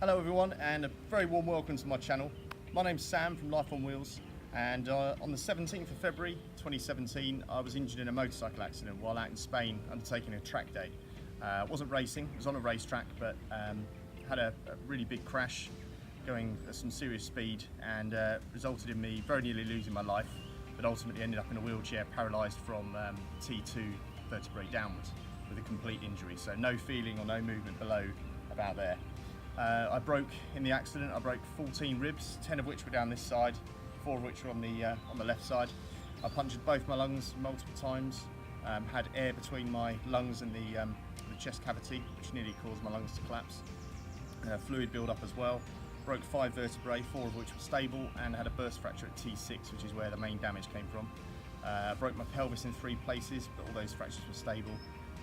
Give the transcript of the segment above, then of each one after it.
Hello everyone, and a very warm welcome to my channel. My name's Sam from Life on Wheels, and on the 17th of February 2017 I was injured in a motorcycle accident while out in Spain undertaking a track day. It wasn't racing, it was on a racetrack, but had a really big crash going at some serious speed, and resulted in me very nearly losing my life, but ultimately ended up in a wheelchair, paralysed from T2 vertebrae downwards with a complete injury, so no feeling or no movement below about there. I broke in the accident. I broke 14 ribs, 10 of which were down this side, 4 of which were on the left side. I punctured both my lungs multiple times, had air between my lungs and the chest cavity, which nearly caused my lungs to collapse. Fluid build-up as well. Broke 5 vertebrae, 4 of which were stable, and had a burst fracture at T6, which is where the main damage came from. Broke my pelvis in 3 places, but all those fractures were stable,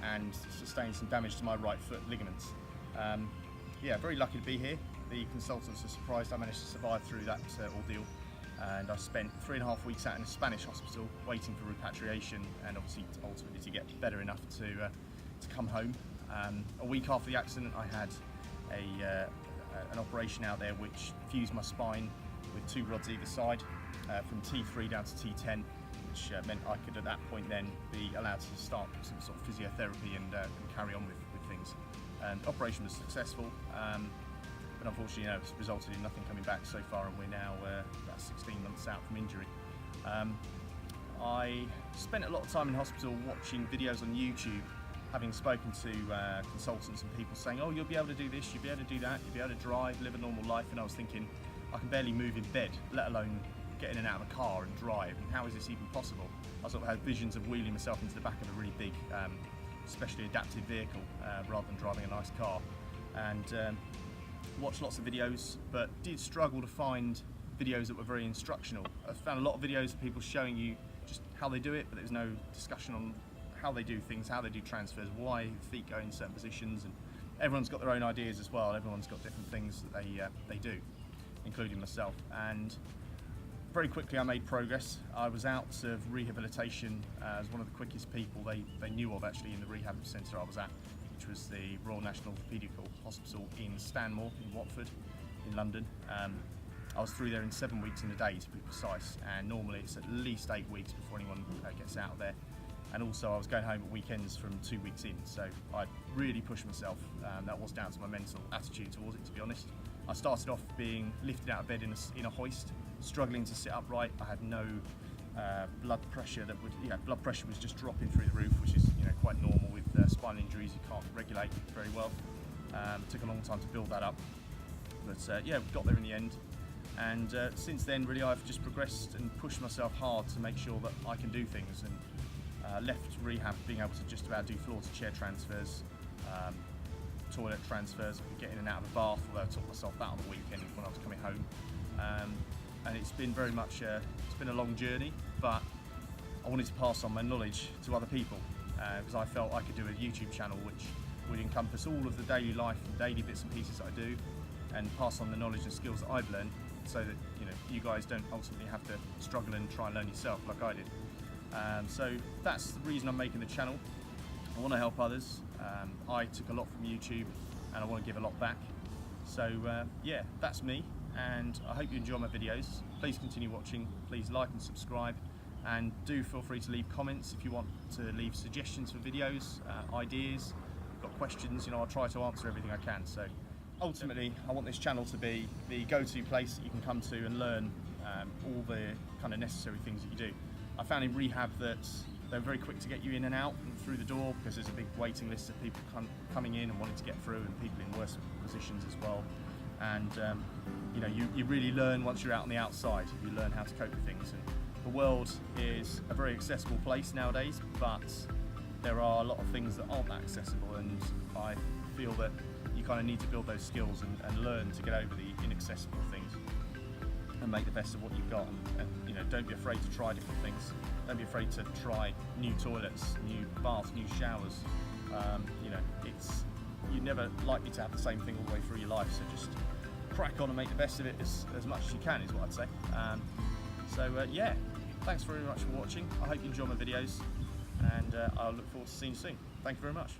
and sustained some damage to my right foot ligaments. Yeah, very lucky to be here. The consultants are surprised I managed to survive through that ordeal, and I spent 3.5 weeks out in a Spanish hospital waiting for repatriation, and obviously ultimately to get better enough to come home. A week after the accident I had an operation out there which fused my spine with 2 rods either side, from T3 down to T10, which meant I could at that point then be allowed to start some sort of physiotherapy and carry on with things. The operation was successful, but unfortunately, it's resulted in nothing coming back so far, and we're now about 16 months out from injury. I spent a lot of time in hospital watching videos on YouTube, having spoken to consultants and people saying, oh, you'll be able to do this, you'll be able to do that, you'll be able to drive, live a normal life, and I was thinking, I can barely move in bed, let alone get in and out of a car and drive, and how is this even possible? I sort of had visions of wheeling myself into the back of a really big specially adapted vehicle rather than driving a nice car, and watched lots of videos, but did struggle to find videos that were very instructional. I found a lot of videos of people showing you just how they do it, but there's no discussion on how they do things, how they do transfers, why feet go in certain positions, and everyone's got their own ideas as well. Everyone's got different things that they do, including myself. And very quickly I made progress. I was out of rehabilitation as one of the quickest people they knew of actually in the rehab centre I was at, which was the Royal National Paraplegic Hospital in Stanmore in Watford in London. I was through there in 7 weeks and a day to be precise, and normally it's at least 8 weeks before anyone gets out of there. And also I was going home at weekends from 2 weeks in, so I really pushed myself. That was down to my mental attitude towards it, to be honest. I started off being lifted out of bed in a hoist, struggling to sit upright. I had no blood pressure blood pressure was just dropping through the roof, which is quite normal with spinal injuries. You can't regulate very well. Took a long time to build that up, but yeah, we got there in the end. And since then, really, I've just progressed and pushed myself hard to make sure that I can do things, and left rehab being able to just about do floor-to-chair transfers, toilet transfers, get in and out of the bath, although I taught myself that on the weekend when I was coming home. And it's been very much, it's been a long journey, but I wanted to pass on my knowledge to other people, because I felt I could do a YouTube channel which would encompass all of the daily life and daily bits and pieces that I do, and pass on the knowledge and skills that I've learned, so that you guys don't ultimately have to struggle and try and learn yourself like I did. So that's the reason I'm making the channel. I want to help others. I took a lot from YouTube, and I want to give a lot back. So yeah, that's me, and I hope you enjoy my videos. Please continue watching, please like and subscribe, and do feel free to leave comments if you want to leave suggestions for videos, ideas, got questions. I'll try to answer everything I can. So ultimately I want this channel to be the go-to place that you can come to and learn all the kind of necessary things that you do. I found in rehab that they're very quick to get you in and out and through the door, because there's a big waiting list of people coming in and wanting to get through, and people in worse positions as well. And you really learn once you're out on the outside. You learn how to cope with things. And the world is a very accessible place nowadays, but there are a lot of things that aren't that accessible, and I feel that you kind of need to build those skills and learn to get over the inaccessible things and make the best of what you've got. And don't be afraid to try different things. Don't be afraid to try new toilets, new baths, new showers. You're never likely to have the same thing all the way through your life, so just crack on and make the best of it as much as you can, is what I'd say. Yeah, thanks very much for watching. I hope you enjoy my videos, and I'll look forward to seeing you soon. Thank you very much.